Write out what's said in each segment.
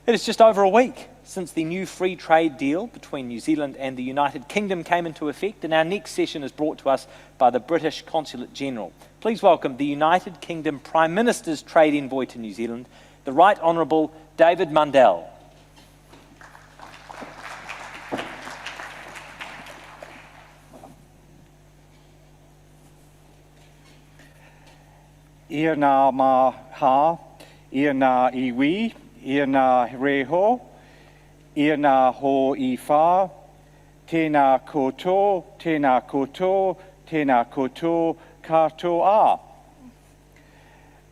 It is just over a week since the new free trade deal between New Zealand and the United Kingdom came into effect, and our next session is brought to us by the British Consulate General. Please welcome the United Kingdom Prime Minister's Trade Envoy to New Zealand, the Right Honourable David Mundell. Ia ngā maha, ia ngā iwi, ia ngā reho, ia ngā ho I whā, tēnā koutou, tēnā koutou, tēnā koutou, katoa.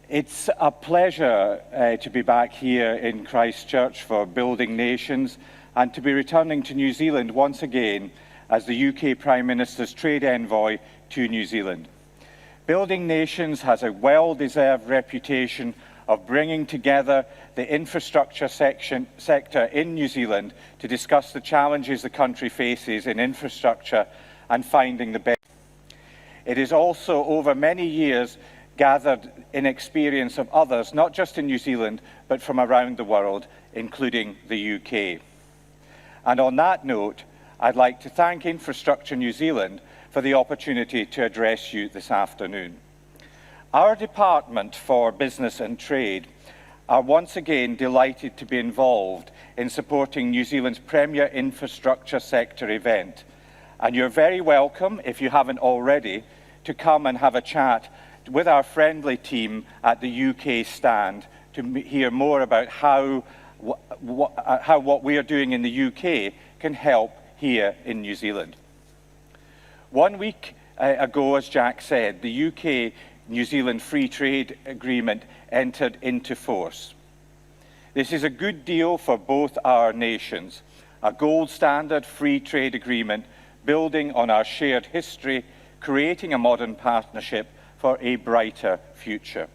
It's a pleasure to be back here in Christchurch for Building Nations and to be returning to New Zealand once again as the UK Prime Minister's Trade Envoy to New Zealand. Building Nations has a well-deserved reputation of bringing together the infrastructure sector in New Zealand to discuss the challenges the country faces in infrastructure and finding the best. It is also over many years gathered in experience of others, not just in New Zealand, but from around the world, including the UK. And on that note, I'd like to thank Infrastructure New Zealand for the opportunity to address you this afternoon. Our Department for Business and Trade are once again delighted to be involved in supporting New Zealand's premier infrastructure sector event. And you're very welcome, if you haven't already, to come and have a chat with our friendly team at the UK stand to hear more about how what we are doing in the UK can help here in New Zealand. 1 week ago, as Jack said, the UK-New Zealand Free Trade Agreement entered into force. This is a good deal for both our nations, a gold standard free trade agreement building on our shared history, creating a modern partnership for a brighter future.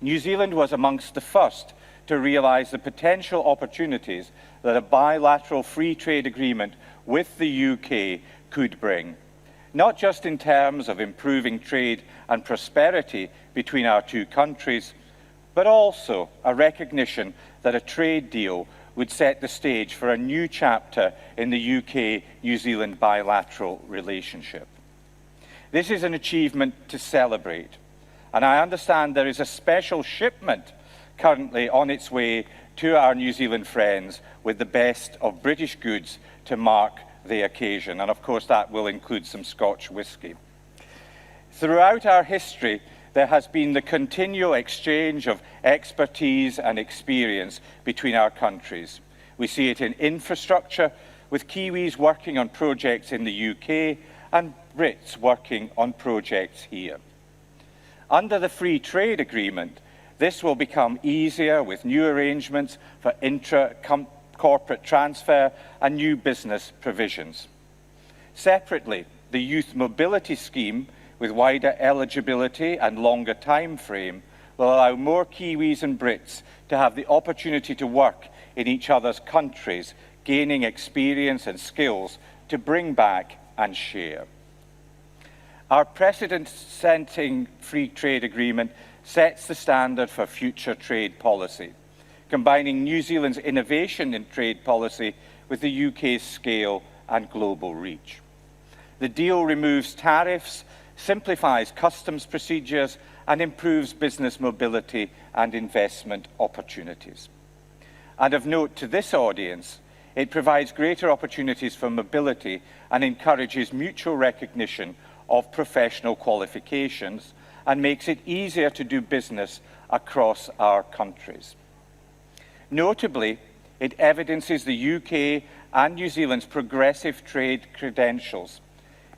New Zealand was amongst the first to realise the potential opportunities that a bilateral free trade agreement with the UK could bring, not just in terms of improving trade and prosperity between our two countries, but also a recognition that a trade deal would set the stage for a new chapter in the UK-New Zealand bilateral relationship. This is an achievement to celebrate, and I understand there is a special shipment currently on its way to our New Zealand friends with the best of British goods to mark the occasion, and of course that will include some Scotch whisky. Throughout our history, there has been the continual exchange of expertise and experience between our countries. We see it in infrastructure, with Kiwis working on projects in the UK and Brits working on projects here. Under the Free Trade Agreement, this will become easier with new arrangements for intra-corporate transfer and new business provisions. Separately, the Youth Mobility Scheme, with wider eligibility and longer time frame, will allow more Kiwis and Brits to have the opportunity to work in each other's countries, gaining experience and skills to bring back and share. Our precedent-setting free trade agreement sets the standard for future trade policy, combining New Zealand's innovation in trade policy with the UK's scale and global reach. The deal removes tariffs, simplifies customs procedures, and improves business mobility and investment opportunities. And of note to this audience, it provides greater opportunities for mobility and encourages mutual recognition of professional qualifications and makes it easier to do business across our countries. Notably, it evidences the UK and New Zealand's progressive trade credentials,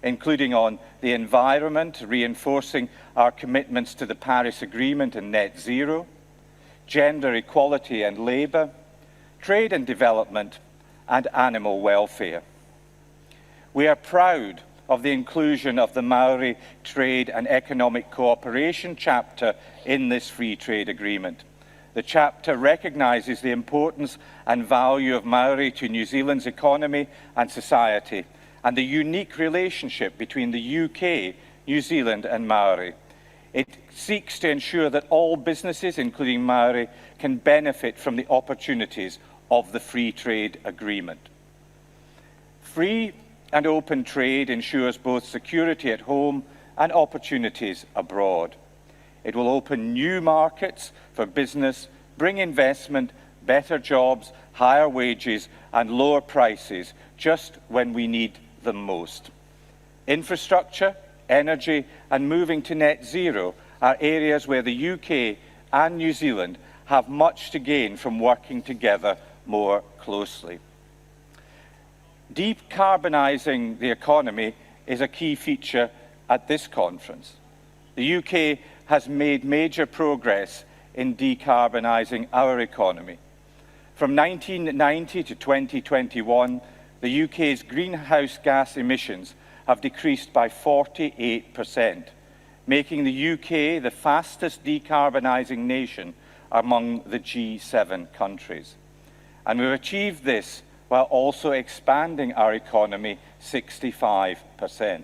including on the environment, reinforcing our commitments to the Paris Agreement and net zero, gender equality and labour, trade and development, and animal welfare. We are proud of the inclusion of the Maori Trade and Economic Cooperation chapter in this free trade agreement. The chapter recognises the importance and value of Maori to New Zealand's economy and society, and the unique relationship between the UK, New Zealand and Maori. It seeks to ensure that all businesses, including Maori, can benefit from the opportunities of the free trade agreement. Free and open trade ensures both security at home and opportunities abroad. It will open new markets for business, bring investment, better jobs, higher wages and lower prices just when we need them most. Infrastructure, energy and moving to net zero are areas where the UK and New Zealand have much to gain from working together more closely. Decarbonising the economy is a key feature at this conference. The UK has made major progress in decarbonising our economy. From 1990 to 2021, the UK's greenhouse gas emissions have decreased by 48%, making the UK the fastest decarbonising nation among the G7 countries. And we've achieved this while also expanding our economy 65%.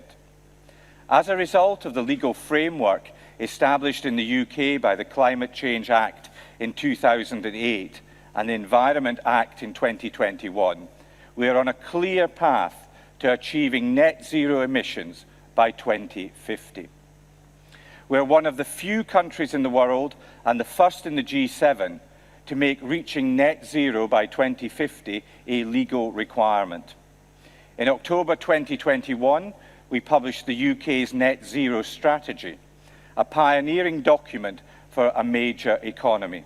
As a result of the legal framework established in the UK by the Climate Change Act in 2008 and the Environment Act in 2021, we are on a clear path to achieving net zero emissions by 2050. We're one of the few countries in the world and the first in the G7 to make reaching net zero by 2050 a legal requirement. In October 2021, we published the UK's Net Zero Strategy, a pioneering document for a major economy.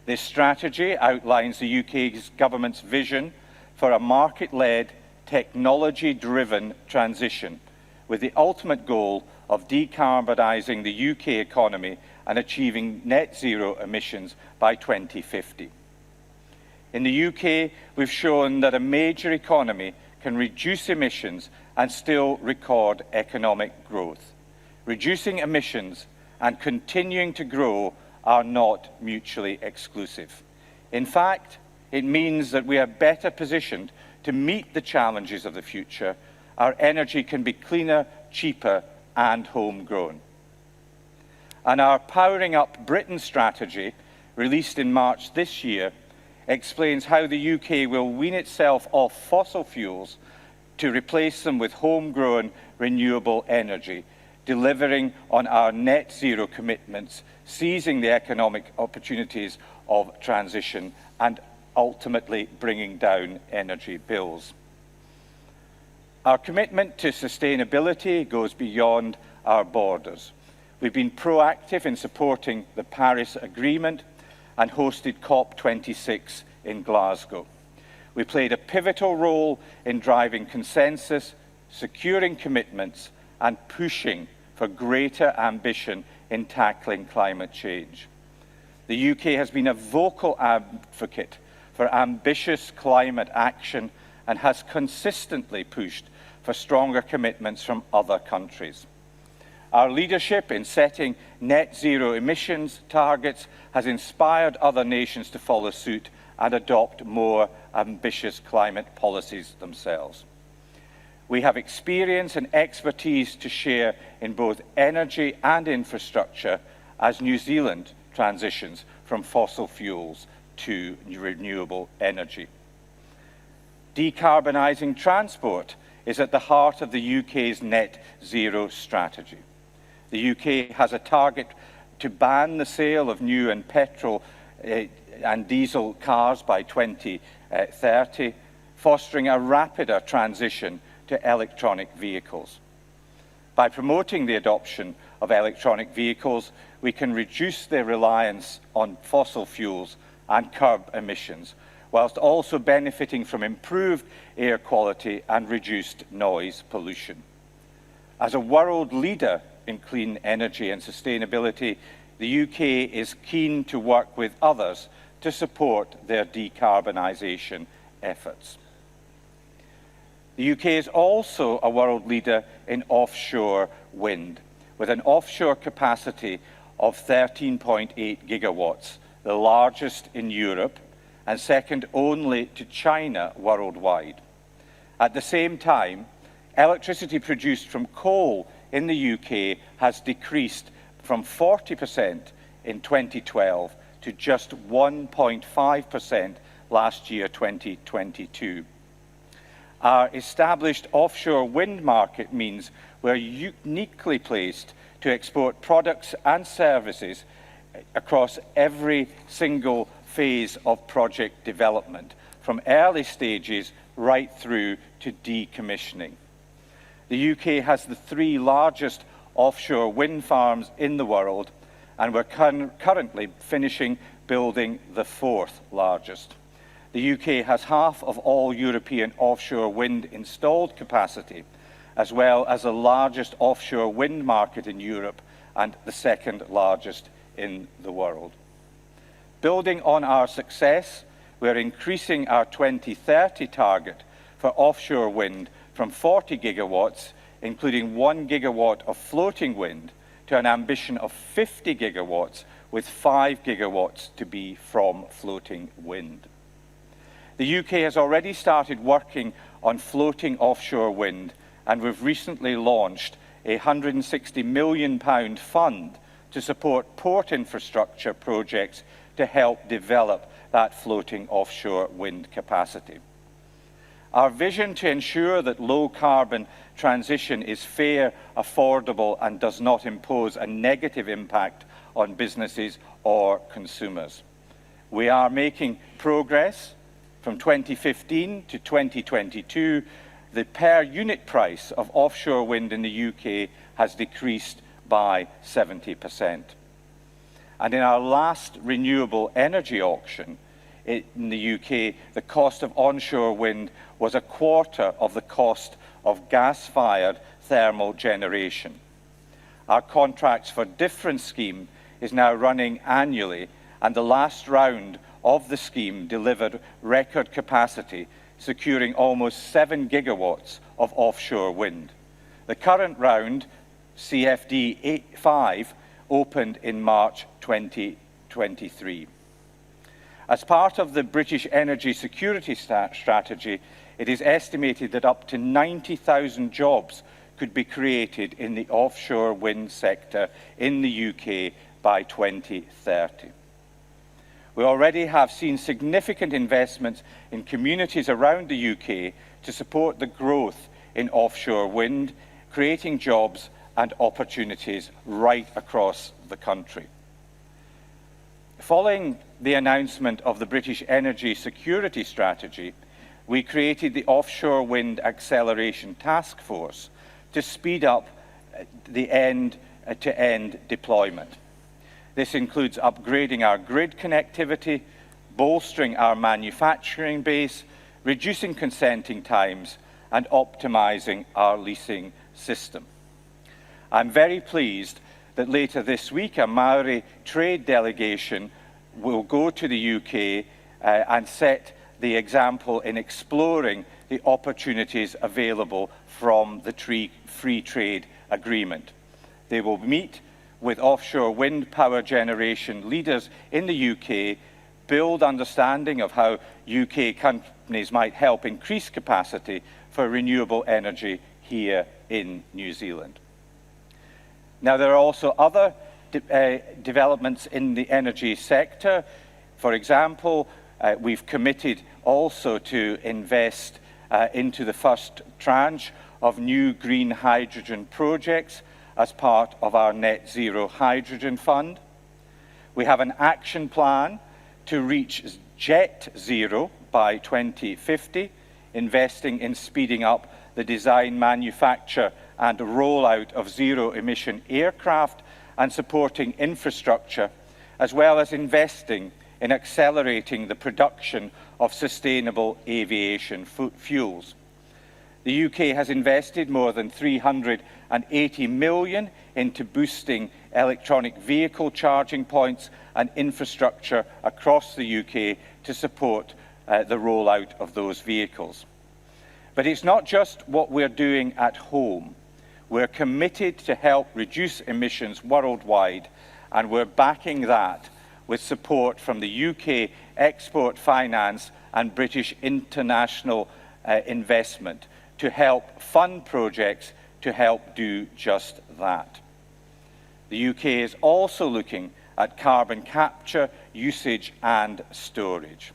This strategy outlines the UK's government's vision for a market-led, technology-driven transition, with the ultimate goal of decarbonising the UK economy and achieving net zero emissions by 2050. In the UK, we've shown that a major economy can reduce emissions and still record economic growth. Reducing emissions and continuing to grow are not mutually exclusive. In fact, it means that we are better positioned to meet the challenges of the future. Our energy can be cleaner, cheaper, and homegrown. And our Powering Up Britain strategy, released in March this year, explains how the UK will wean itself off fossil fuels to replace them with homegrown renewable energy, delivering on our net zero commitments, seizing the economic opportunities of transition, and ultimately bringing down energy bills. Our commitment to sustainability goes beyond our borders. We've been proactive in supporting the Paris Agreement and hosted COP26 in Glasgow. We played a pivotal role in driving consensus, securing commitments, and pushing for greater ambition in tackling climate change. The UK has been a vocal advocate for ambitious climate action and has consistently pushed for stronger commitments from other countries. Our leadership in setting net zero emissions targets has inspired other nations to follow suit and adopt more ambitious climate policies themselves. We have experience and expertise to share in both energy and infrastructure as New Zealand transitions from fossil fuels to renewable energy. Decarbonising transport is at the heart of the UK's net zero strategy. The UK has a target to ban the sale of new and petrol and diesel cars by 2030, fostering a rapider transition to electronic vehicles. By promoting the adoption of electronic vehicles, we can reduce their reliance on fossil fuels and curb emissions, whilst also benefiting from improved air quality and reduced noise pollution. As a world leader in clean energy and sustainability, the UK is keen to work with others to support their decarbonisation efforts. The UK is also a world leader in offshore wind, with an offshore capacity of 13.8 gigawatts, the largest in Europe and second only to China worldwide. At the same time, electricity produced from coal in the UK has decreased from 40% in 2012 to just 1.5% last year, 2022. Our established offshore wind market means we're uniquely placed to export products and services across every single phase of project development, from early stages right through to decommissioning. The UK has the 3 largest offshore wind farms in the world, and we're currently finishing building the 4th largest. The UK has half of all European offshore wind installed capacity, as well as the largest offshore wind market in Europe and the 2nd largest in the world. Building on our success, we're increasing our 2030 target for offshore wind from 40 gigawatts, including 1 gigawatt of floating wind, to an ambition of 50 gigawatts, with 5 gigawatts to be from floating wind. The UK has already started working on floating offshore wind, and we've recently launched a £160 million fund to support port infrastructure projects to help develop that floating offshore wind capacity. Our vision to ensure that low-carbon transition is fair, affordable, and does not impose a negative impact on businesses or consumers. We are making progress. From 2015 to 2022, the per-unit price of offshore wind in the UK has decreased by 70%. And in our last renewable energy auction in the UK, the cost of onshore wind was a quarter of the cost of gas-fired thermal generation. Our Contracts for Difference scheme is now running annually, and the last round of the scheme delivered record capacity, securing almost 7 gigawatts of offshore wind. The current round, CFD 5, opened in March 2023. As part of the British energy security strategy, it is estimated that up to 90,000 jobs could be created in the offshore wind sector in the UK by 2030. We already have seen significant investments in communities around the UK to support the growth in offshore wind, creating jobs and opportunities right across the country. Following the announcement of the British Energy Security Strategy, we created the Offshore Wind Acceleration Task Force to speed up the end-to-end deployment. This includes upgrading our grid connectivity, bolstering our manufacturing base, reducing consenting times, and optimizing our leasing system. I'm very pleased that later this week a Maori trade delegation will go to the UK and set the example in exploring the opportunities available from the free trade agreement. They will meet with offshore wind power generation leaders in the UK, build understanding of how UK companies might help increase capacity for renewable energy here in New Zealand. Now, there are also other developments in the energy sector. For example, we've committed also to invest into the first tranche of new green hydrogen projects as part of our Net Zero Hydrogen Fund. We have an action plan to reach jet zero by 2050, investing in speeding up the design, manufacture, and rollout of zero-emission aircraft and supporting infrastructure, as well as investing in accelerating the production of sustainable aviation fuels. The UK has invested more than £380 million into boosting electronic vehicle charging points and infrastructure across the UK to support the rollout of those vehicles. But it's not just what we're doing at home. We're committed to help reduce emissions worldwide, and we're backing that with support from the UK Export Finance and British International Investment to help fund projects to help do just that. The UK is also looking at carbon capture, usage and storage.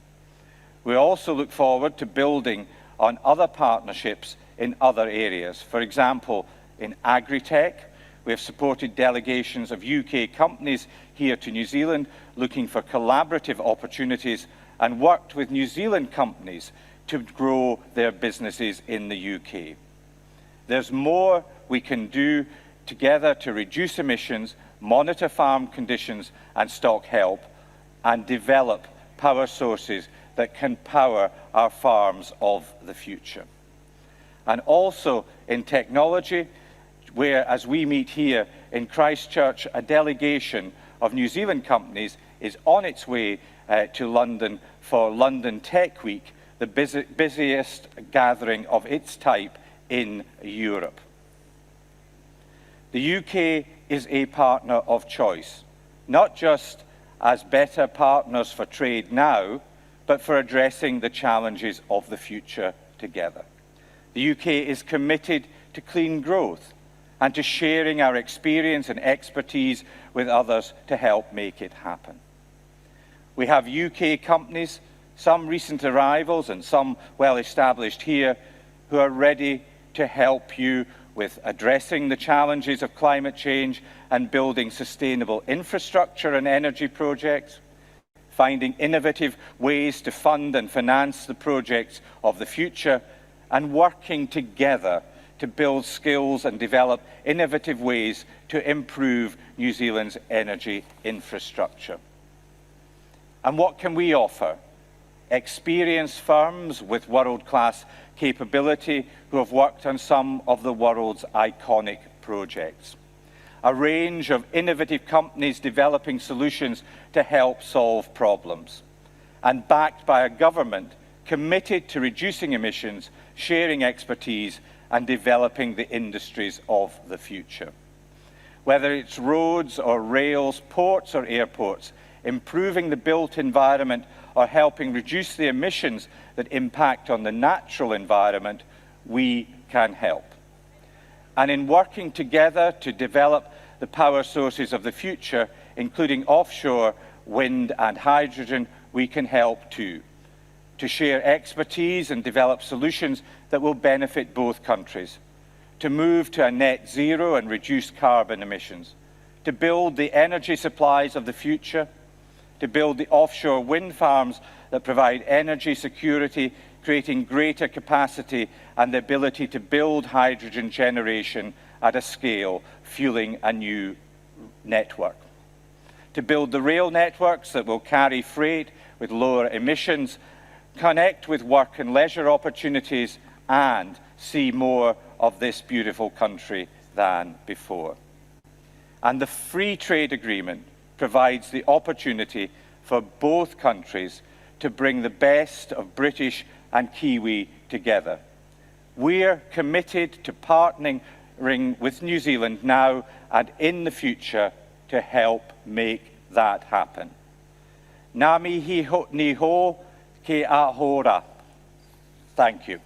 We also look forward to building on other partnerships in other areas. For example, in agri-tech, we have supported delegations of UK companies here to New Zealand looking for collaborative opportunities and worked with New Zealand companies to grow their businesses in the UK. There's more we can do together to reduce emissions, monitor farm conditions and stock health, and develop power sources that can power our farms of the future. And also in technology, where, as we meet here in Christchurch, a delegation of New Zealand companies is on its way to London for London Tech Week, the busiest gathering of its type in Europe. The UK is a partner of choice, not just as better partners for trade now, but for addressing the challenges of the future together. The UK is committed to clean growth and to sharing our experience and expertise with others to help make it happen. We have UK companies, some recent arrivals and some well established here, who are ready to help you with addressing the challenges of climate change and building sustainable infrastructure and energy projects, finding innovative ways to fund and finance the projects of the future, and working together to build skills and develop innovative ways to improve New Zealand's energy infrastructure. And what can we offer? Experienced firms with world-class capability who have worked on some of the world's iconic projects. A range of innovative companies developing solutions to help solve problems. And backed by a government committed to reducing emissions, sharing expertise, and developing the industries of the future. Whether it's roads or rails, ports or airports, improving the built environment or helping reduce the emissions that impact on the natural environment, we can help. And in working together to develop the power sources of the future, including offshore, wind and hydrogen, we can help too. To share expertise and develop solutions that will benefit both countries. To move to a net zero and reduce carbon emissions. To build the energy supplies of the future. To build the offshore wind farms that provide energy security, creating greater capacity and the ability to build hydrogen generation at a scale, fueling a new network. To build the rail networks that will carry freight with lower emissions, connect with work and leisure opportunities, and see more of this beautiful country than before. And the free trade agreement provides the opportunity for both countries to bring the best of British and Kiwi together. We're committed to partnering with New Zealand now and in the future to help make that happen. Ngā mihi ni ho ke ahora. Thank you.